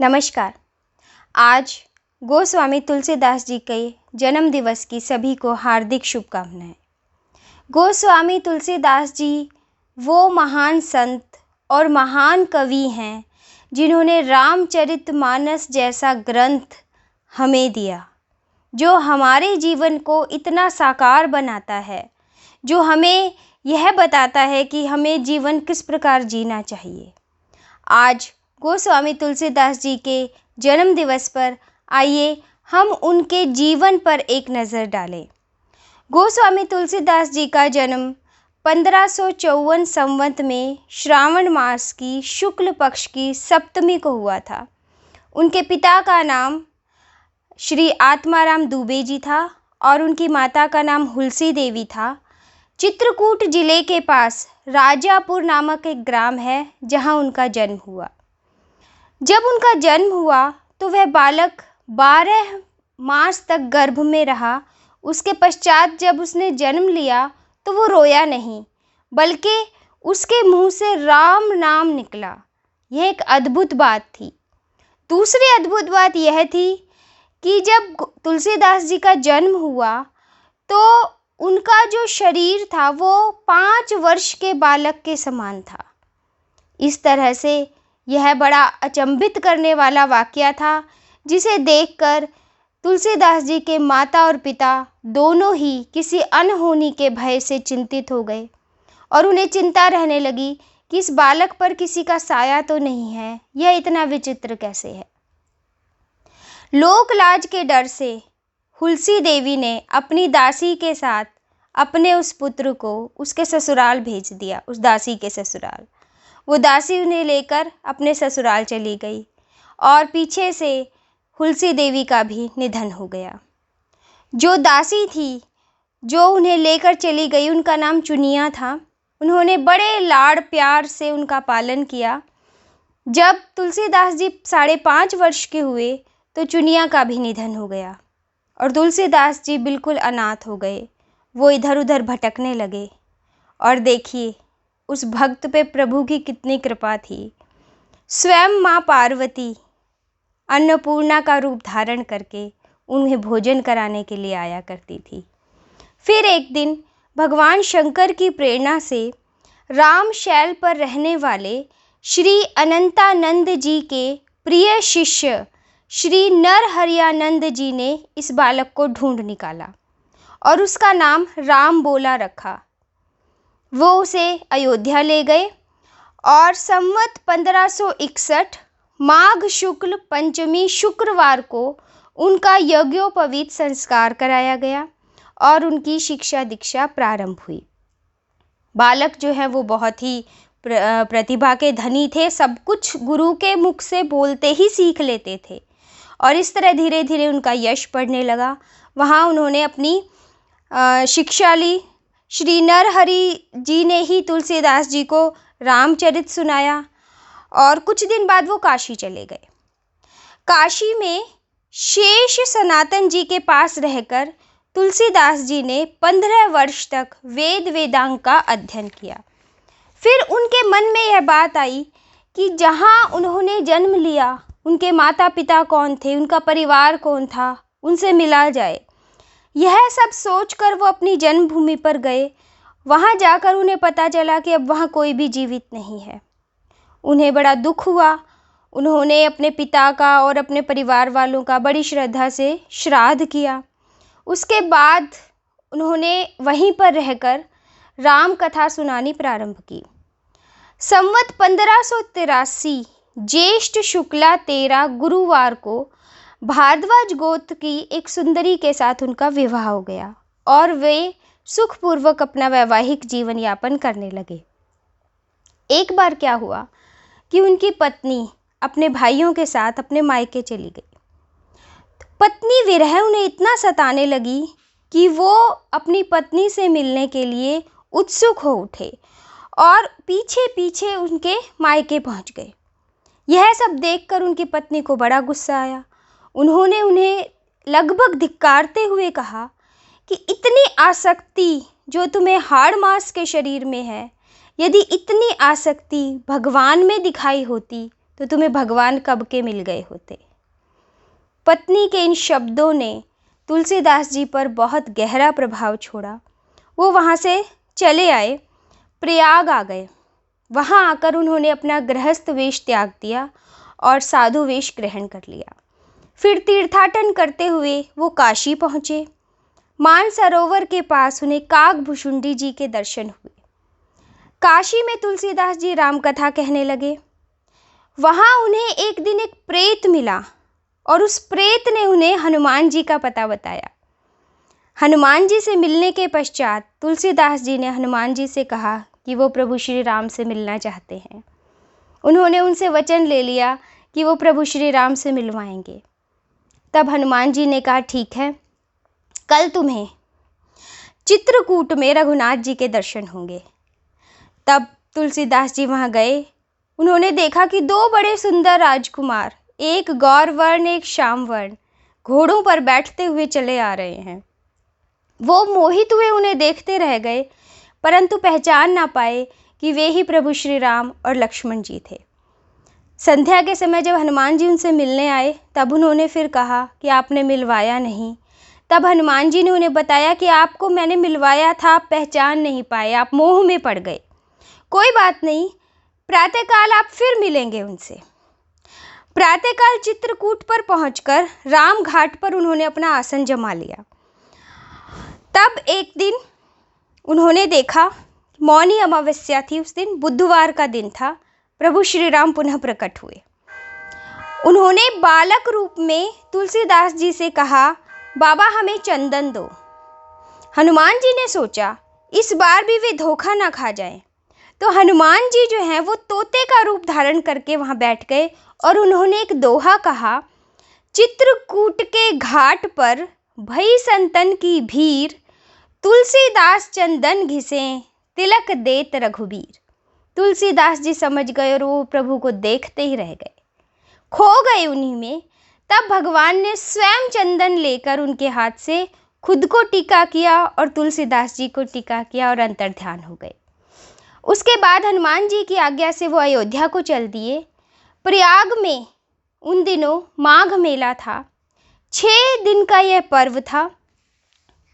नमस्कार। आज गोस्वामी तुलसीदास जी के जन्म दिवस की सभी को हार्दिक शुभकामनाएं। गोस्वामी तुलसीदास जी वो महान संत और महान कवि हैं जिन्होंने रामचरितमानस जैसा ग्रंथ हमें दिया, जो हमारे जीवन को इतना साकार बनाता है, जो हमें यह बताता है कि हमें जीवन किस प्रकार जीना चाहिए। आज गोस्वामी तुलसीदास जी के जन्म दिवस पर आइए हम उनके जीवन पर एक नज़र डालें। गोस्वामी तुलसीदास जी का जन्म 1554 संवत में श्रावण मास की शुक्ल पक्ष की सप्तमी को हुआ था। उनके पिता का नाम श्री आत्माराम दुबे जी था और उनकी माता का नाम हुलसी देवी था। चित्रकूट जिले के पास राजापुर नामक एक ग्राम है जहां उनका जन्म हुआ। जब उनका जन्म हुआ तो वह बालक 12 मास तक गर्भ में रहा। उसके पश्चात जब उसने जन्म लिया तो वो रोया नहीं, बल्कि उसके मुंह से राम नाम निकला। यह एक अद्भुत बात थी। दूसरी अद्भुत बात यह थी कि जब तुलसीदास जी का जन्म हुआ तो उनका जो शरीर था वो 5 वर्ष के बालक के समान था। इस तरह से यह बड़ा अचंभित करने वाला वाकया था, जिसे देखकर तुलसीदास जी के माता और पिता दोनों ही किसी अनहोनी के भय से चिंतित हो गए और उन्हें चिंता रहने लगी कि इस बालक पर किसी का साया तो नहीं है, यह इतना विचित्र कैसे है। लोक लाज के डर से हुलसी देवी ने अपनी दासी के साथ अपने उस पुत्र को उसके ससुराल भेज दिया, उस दासी के ससुराल। वो दासी उन्हें लेकर अपने ससुराल चली गई और पीछे से हुलसी देवी का भी निधन हो गया। जो दासी थी जो उन्हें लेकर चली गई, उनका नाम चुनिया था। उन्होंने बड़े लाड़ प्यार से उनका पालन किया। जब तुलसीदास जी 5.5 वर्ष के हुए तो चुनिया का भी निधन हो गया और तुलसीदास जी बिल्कुल अनाथ हो गए। वो इधर उधर भटकने लगे और देखिए उस भक्त पे प्रभु की कितनी कृपा थी। स्वयं माँ पार्वती अन्नपूर्णा का रूप धारण करके उन्हें भोजन कराने के लिए आया करती थी। फिर एक दिन भगवान शंकर की प्रेरणा से राम शैल पर रहने वाले श्री अनंतानंद जी के प्रिय शिष्य श्री नरहरियानंद जी ने इस बालक को ढूंढ निकाला और उसका नाम राम बोला रखा। वो उसे अयोध्या ले गए और संवत 1561 माघ शुक्ल पंचमी शुक्रवार को उनका यज्ञोपवीत संस्कार कराया गया और उनकी शिक्षा दीक्षा प्रारंभ हुई। बालक जो है वो बहुत ही प्रतिभा के धनी थे। सब कुछ गुरु के मुख से बोलते ही सीख लेते थे और इस तरह धीरे धीरे उनका यश बढ़ने लगा। वहाँ उन्होंने अपनी शिक्षा ली। श्री नरहरि जी ने ही तुलसीदास जी को रामचरित सुनाया और कुछ दिन बाद वो काशी चले गए। काशी में शेष सनातन जी के पास रहकर तुलसीदास जी ने 15 वर्ष तक वेद वेदांग का अध्ययन किया। फिर उनके मन में यह बात आई कि जहाँ उन्होंने जन्म लिया उनके माता पिता कौन थे, उनका परिवार कौन था, उनसे मिला जाए। यह सब सोचकर वो अपनी जन्मभूमि पर गए। वहाँ जाकर उन्हें पता चला कि अब वहाँ कोई भी जीवित नहीं है। उन्हें बड़ा दुख हुआ। उन्होंने अपने पिता का और अपने परिवार वालों का बड़ी श्रद्धा से श्राद्ध किया। उसके बाद उन्होंने वहीं पर रहकर राम कथा सुनानी प्रारंभ की। संवत 1583 ज्येष्ठ शुक्ला 13 गुरुवार को भारद्वाज गोत्र की एक सुंदरी के साथ उनका विवाह हो गया और वे सुखपूर्वक अपना वैवाहिक जीवन यापन करने लगे। एक बार क्या हुआ कि उनकी पत्नी अपने भाइयों के साथ अपने मायके चली गई। पत्नी विरह उन्हें इतना सताने लगी कि वो अपनी पत्नी से मिलने के लिए उत्सुक हो उठे और पीछे पीछे उनके मायके पहुंच गए। यह सब देखकर उनकी पत्नी को बड़ा गुस्सा आया। उन्होंने उन्हें लगभग धिक्कारते हुए कहा कि इतनी आसक्ति जो तुम्हें हाड़ मांस के शरीर में है, यदि इतनी आसक्ति भगवान में दिखाई होती तो तुम्हें भगवान कब के मिल गए होते। पत्नी के इन शब्दों ने तुलसीदास जी पर बहुत गहरा प्रभाव छोड़ा। वो वहाँ से चले आए, प्रयाग आ गए। वहाँ आकर उन्होंने अपना गृहस्थ वेश त्याग दिया और साधु वेश ग्रहण कर लिया। फिर तीर्थाटन करते हुए वो काशी पहुँचे। मानसरोवर के पास उन्हें काकभुशुंडी जी के दर्शन हुए। काशी में तुलसीदास जी रामकथा कहने लगे। वहाँ उन्हें एक दिन एक प्रेत मिला और उस प्रेत ने उन्हें हनुमान जी का पता बताया। हनुमान जी से मिलने के पश्चात तुलसीदास जी ने हनुमान जी से कहा कि वो प्रभु श्री राम से मिलना चाहते हैं। उन्होंने उनसे वचन ले लिया कि वो प्रभु श्री राम से मिलवाएंगे। तब हनुमान जी ने कहा, ठीक है, कल तुम्हें चित्रकूट में रघुनाथ जी के दर्शन होंगे। तब तुलसीदास जी वहाँ गए। उन्होंने देखा कि दो बड़े सुंदर राजकुमार, एक गौर वर्ण एक श्याम वर्ण, घोड़ों पर बैठते हुए चले आ रहे हैं। वो मोहित हुए उन्हें देखते रह गए, परंतु पहचान ना पाए कि वे ही प्रभु श्री राम और लक्ष्मण जी थे। संध्या के समय जब हनुमान जी उनसे मिलने आए तब उन्होंने फिर कहा कि आपने मिलवाया नहीं। तब हनुमान जी ने उन्हें बताया कि आपको मैंने मिलवाया था, आप पहचान नहीं पाए, आप मोह में पड़ गए। कोई बात नहीं, प्रातःकाल आप फिर मिलेंगे उनसे। प्रातःकाल चित्रकूट पर पहुंचकर राम घाट पर उन्होंने अपना आसन जमा लिया। तब एक दिन उन्होंने देखा, मौनी अमावस्या थी, उस दिन बुधवार का दिन था। प्रभु श्री राम पुनः प्रकट हुए। उन्होंने बालक रूप में तुलसीदास जी से कहा, बाबा हमें चंदन दो। हनुमान जी ने सोचा इस बार भी वे धोखा ना खा जाएं, तो हनुमान जी जो हैं वो तोते का रूप धारण करके वहाँ बैठ गए और उन्होंने एक दोहा कहा, चित्रकूट के घाट पर भई संतन की भीड़, तुलसीदास चंदन घिसे तिलक देत रघुबीर। तुलसीदास जी समझ गए और वो प्रभु को देखते ही रह गए, खो गए उन्हीं में। तब भगवान ने स्वयं चंदन लेकर उनके हाथ से खुद को टीका किया और तुलसीदास जी को टीका किया और अंतर्ध्यान हो गए। उसके बाद हनुमान जी की आज्ञा से वो अयोध्या को चल दिए। प्रयाग में उन दिनों माघ मेला था। 6 दिन का यह पर्व था।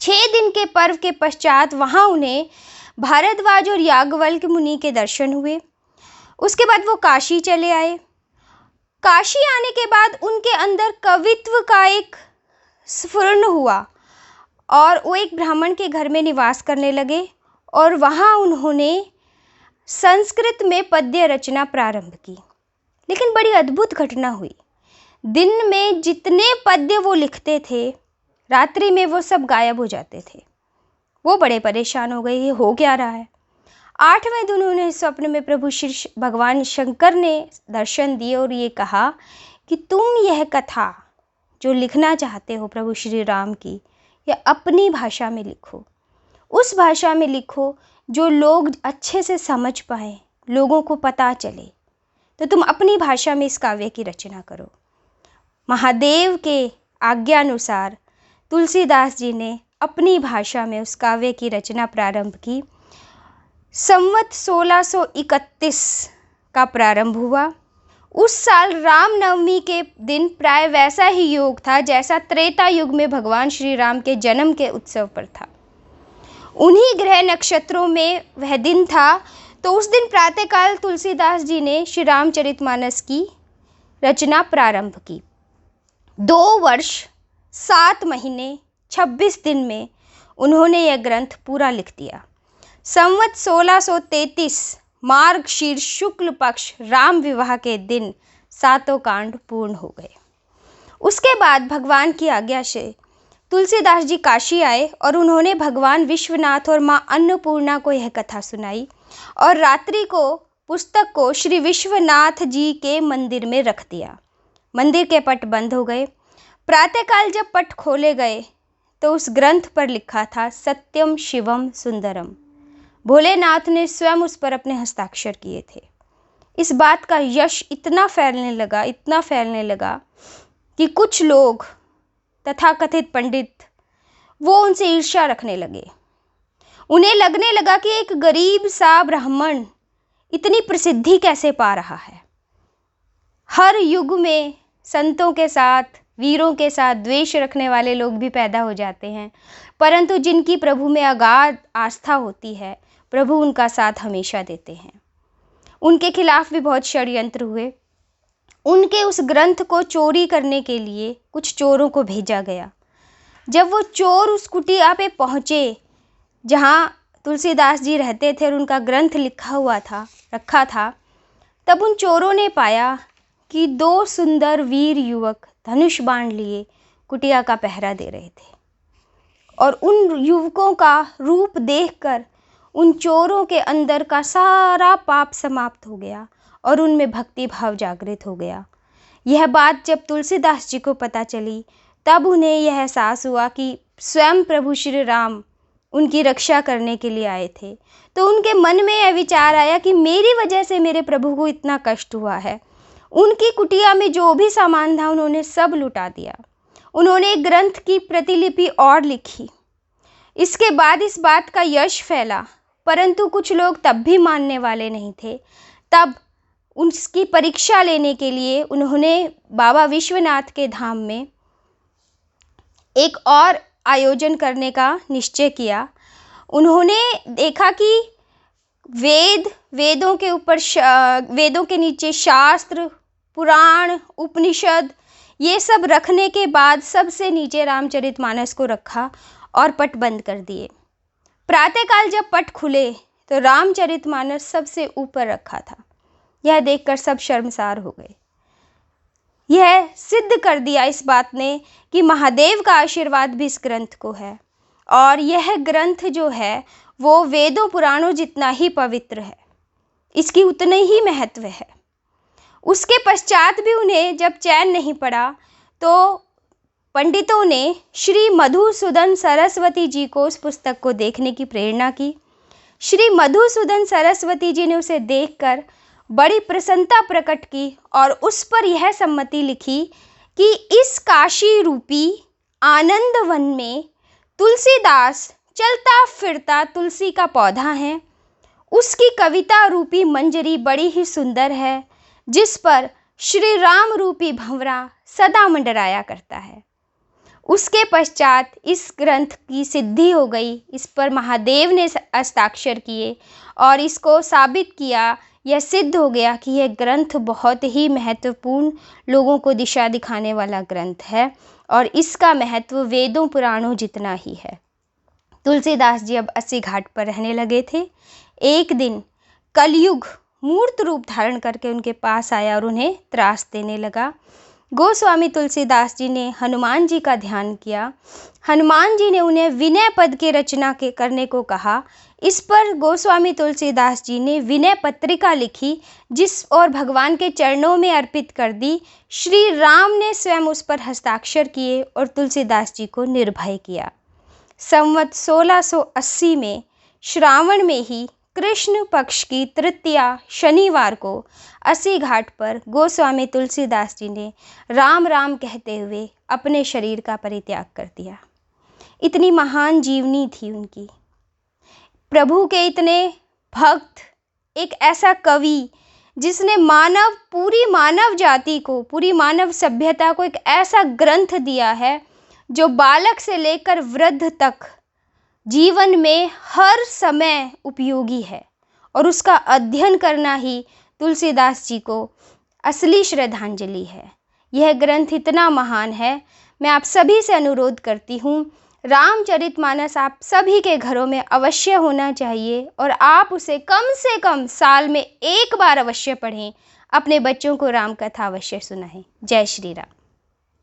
6 दिन के पर्व के पश्चात वहाँ उन्हें भारद्वाज और याज्ञवल्क्य मुनि के दर्शन हुए। उसके बाद वो काशी चले आए। काशी आने के बाद उनके अंदर कवित्व का एक स्फुरण हुआ और वो एक ब्राह्मण के घर में निवास करने लगे और वहाँ उन्होंने संस्कृत में पद्य रचना प्रारंभ की। लेकिन बड़ी अद्भुत घटना हुई। दिन में जितने पद्य वो लिखते थे, रात्रि में वो सब गायब हो जाते थे। वो बड़े परेशान हो गए, ये हो क्या रहा है। 8वें दिन उन्हें स्वप्न में प्रभु श्री भगवान शंकर ने दर्शन दिए और ये कहा कि तुम यह कथा जो लिखना चाहते हो प्रभु श्री राम की, यह अपनी भाषा में लिखो। उस भाषा में लिखो जो लोग अच्छे से समझ पाए, लोगों को पता चले। तो तुम अपनी भाषा में इस काव्य की रचना करो। महादेव के आज्ञानुसार तुलसीदास जी ने अपनी भाषा में उस काव्य की रचना प्रारंभ की। संवत 1631 का प्रारंभ हुआ। उस साल रामनवमी के दिन प्राय वैसा ही योग था जैसा त्रेता युग में भगवान श्री राम के जन्म के उत्सव पर था। उन्हीं ग्रह नक्षत्रों में वह दिन था। तो उस दिन प्रातःकाल तुलसीदास जी ने श्री रामचरितमानस की रचना प्रारंभ की। 2 वर्ष 7 महीने 26 दिन में उन्होंने यह ग्रंथ पूरा लिख दिया। संवत 1633 मार्गशीर्ष शुक्ल पक्ष राम विवाह के दिन 7 कांड पूर्ण हो गए। उसके बाद भगवान की आज्ञा से तुलसीदास जी काशी आए और उन्होंने भगवान विश्वनाथ और माँ अन्नपूर्णा को यह कथा सुनाई और रात्रि को पुस्तक को श्री विश्वनाथ जी के मंदिर में रख दिया। मंदिर के पट बंद हो गए। प्रातःकाल जब पट खोले गए तो उस ग्रंथ पर लिखा था, सत्यम शिवम सुंदरम। भोलेनाथ ने स्वयं उस पर अपने हस्ताक्षर किए थे। इस बात का यश इतना फैलने लगा कि कुछ लोग तथाकथित पंडित वो उनसे ईर्ष्या रखने लगे। उन्हें लगने लगा कि एक गरीब सा ब्राह्मण इतनी प्रसिद्धि कैसे पा रहा है। हर युग में संतों के साथ, वीरों के साथ द्वेष रखने वाले लोग भी पैदा हो जाते हैं, परंतु जिनकी प्रभु में अगाध आस्था होती है, प्रभु उनका साथ हमेशा देते हैं। उनके खिलाफ भी बहुत षड्यंत्र हुए। उनके उस ग्रंथ को चोरी करने के लिए कुछ चोरों को भेजा गया। जब वो चोर उस कुटिया पे पहुँचे जहाँ तुलसीदास जी रहते थे और उनका ग्रंथ रखा था, तब उन चोरों ने पाया कि 2 सुंदर वीर युवक धनुष बाण लिए कुटिया का पहरा दे रहे थे, और उन युवकों का रूप देखकर उन चोरों के अंदर का सारा पाप समाप्त हो गया और उनमें भक्ति भाव जागृत हो गया। यह बात जब तुलसीदास जी को पता चली, तब उन्हें यह एहसास हुआ कि स्वयं प्रभु श्री राम उनकी रक्षा करने के लिए आए थे। तो उनके मन में यह विचार आया कि मेरी वजह से मेरे प्रभु को इतना कष्ट हुआ है। उनकी कुटिया में जो भी सामान था उन्होंने सब लुटा दिया। उन्होंने एक ग्रंथ की प्रतिलिपि और लिखी। इसके बाद इस बात का यश फैला, परंतु कुछ लोग तब भी मानने वाले नहीं थे। तब उसकी परीक्षा लेने के लिए उन्होंने बाबा विश्वनाथ के धाम में एक और आयोजन करने का निश्चय किया। उन्होंने देखा कि वेदों के नीचे शास्त्र, पुराण, उपनिषद ये सब रखने के बाद सबसे नीचे रामचरितमानस को रखा और पट बंद कर दिए। प्रातःकाल जब पट खुले तो रामचरितमानस सबसे ऊपर रखा था। यह देखकर सब शर्मसार हो गए। यह सिद्ध कर दिया इस बात ने कि महादेव का आशीर्वाद भी इस ग्रंथ को है, और यह ग्रंथ जो है वो वेदों पुराणों जितना ही पवित्र है, इसकी उतने ही महत्व है। उसके पश्चात भी उन्हें जब चैन नहीं पड़ा तो पंडितों ने श्री मधुसूदन सरस्वती जी को उस पुस्तक को देखने की प्रेरणा की। श्री मधुसूदन सरस्वती जी ने उसे देखकर बड़ी प्रसन्नता प्रकट की और उस पर यह सम्मति लिखी कि इस काशी रूपी आनंद वन में तुलसीदास चलता फिरता तुलसी का पौधा है। उसकी कविता रूपी मंजरी बड़ी ही सुंदर है, जिस पर श्री राम रूपी भंवरा सदा मंडराया करता है। उसके पश्चात इस ग्रंथ की सिद्धि हो गई। इस पर महादेव ने हस्ताक्षर किए और इसको साबित किया, यह सिद्ध हो गया कि यह ग्रंथ बहुत ही महत्वपूर्ण, लोगों को दिशा दिखाने वाला ग्रंथ है और इसका महत्व वेदों पुराणों जितना ही है। तुलसीदास जी अब 80 घाट पर रहने लगे थे। एक दिन कलयुग मूर्त रूप धारण करके उनके पास आया और उन्हें त्रास देने लगा। गोस्वामी तुलसीदास जी ने हनुमान जी का ध्यान किया। हनुमान जी ने उन्हें विनय पद की रचना करने को कहा। इस पर गोस्वामी तुलसीदास जी ने विनय पत्रिका लिखी, जिस और भगवान के चरणों में अर्पित कर दी। श्री राम ने स्वयं उस पर हस्ताक्षर किए और तुलसीदास जी को निर्भय किया। संवत 1680 में श्रावण में ही कृष्ण पक्ष की तृतीया शनिवार को 80 घाट पर गोस्वामी तुलसीदास जी ने राम राम कहते हुए अपने शरीर का परित्याग कर दिया। इतनी महान जीवनी थी उनकी। प्रभु के इतने भक्त, एक ऐसा कवि जिसने पूरी मानव जाति को, पूरी मानव सभ्यता को एक ऐसा ग्रंथ दिया है जो बालक से लेकर वृद्ध तक जीवन में हर समय उपयोगी है, और उसका अध्ययन करना ही तुलसीदास जी को असली श्रद्धांजलि है। यह ग्रंथ इतना महान है। मैं आप सभी से अनुरोध करती हूँ, रामचरितमानस आप सभी के घरों में अवश्य होना चाहिए और आप उसे कम से कम साल में 1 बार अवश्य पढ़ें। अपने बच्चों को राम कथा अवश्य सुनाएं। जय श्री राम।